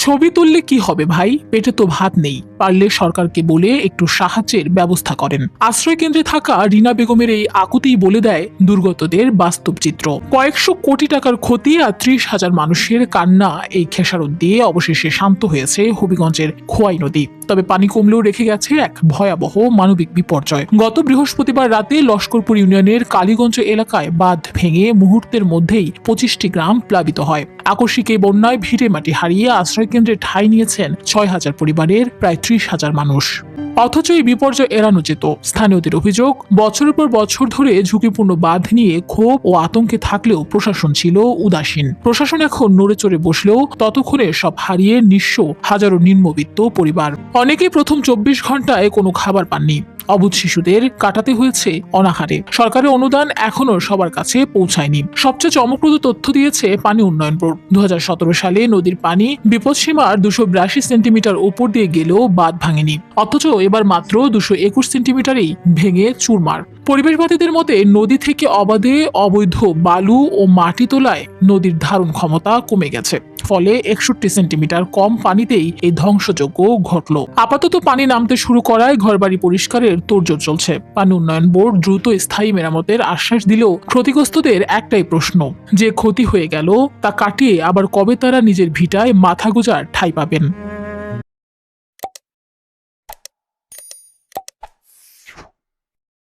ছবি তুললে কি হবে ভাই, পেটে তো ভাত নেই। পারলে সরকারকে বলে একটু সাহায্যের ব্যবস্থা করেন। আশ্রয় কেন্দ্রে থাকা রিনা বেগমের এই আকুতিই বলে দেয় দুর্গতদের বাস্তব চিত্র। কয়েকশো কোটি টাকার ক্ষতি আর 30,000 মানুষের কান্না, এই খেসারত দিয়ে অবশেষে শান্ত হয়েছে হবিগঞ্জের খোয়াই নদী। তবে পানি কমলেও রেখে গেছে এক ভয়াবহ মানবিক বিপর্যয়। গত বৃহস্পতিবার রাতে লস্করপুর ইউনিয়নের কালীগঞ্জ এলাকায় বাঁধ ভেঙে মুহূর্তের মধ্যেই 25টি গ্রাম প্লাবিত হয়। আকস্মিক এই বন্যায় ভিটে মাটি হারিয়ে আশ্রয় কেন্দ্রে ঠাঁই নিয়েছেন 6,000 পরিবারের প্রায় 30,000 মানুষ। অথচ এই বিপর্যয় এড়ানো যেত। স্থানীয়দের অভিযোগ, বছরের পর বছর ধরে ঝুঁকিপূর্ণ বাঁধ নিয়ে ক্ষোভ ও আতঙ্কে থাকলেও প্রশাসন ছিল উদাসীন। প্রশাসন এখন নড়ে চড়ে বসলেও ততক্ষণে সব হারিয়ে নিঃস্ব হাজারো নিম্নবিত্ত পরিবার। অনেকেই প্রথম 24 ঘন্টায় কোনো খাবার পাননি। অবুঝ শিশুদের কাটাতে হয়েছে অনাহারে। সরকারের অনুদান এখনো সবার কাছে পৌঁছায়নি। সবচেয়ে চমকপ্রদ তথ্য দিয়েছে পানি উন্নয়ন বোর্ড। 2017 সালে নদীর পানি বিপদসীমার 282 সেন্টিমিটার উপর দিয়ে গেলেও বাঁধ ভাঙেনি। অথচ এবার মাত্র 221 সেন্টিমিটারেই ভেঙে চুরমার। পরিবেশবাদীদের মতে নদী থেকে অবাধে অবৈধ বালু ও মাটি তোলায় নদীর ধারণ ক্ষমতা কমে গেছে। ফলে 61 সেন্টিমিটার কম পানিতেই এই ধ্বংসযজ্ঞ ঘটল। আপাতত পানি নামতে শুরু করায় ঘরবাড়ি পরিষ্কারের তোড়জোড় চলছে। পানি উন্নয়ন বোর্ড দ্রুত স্থায়ী মেরামতের আশ্বাস দিলেও ক্ষতিগ্রস্তদের একটাই প্রশ্ন, যে ক্ষতি হয়ে গেল তা কাটিয়ে আবার কবে তারা নিজের ভিটায় মাথা গোঁজার ঠাঁই পাবেন।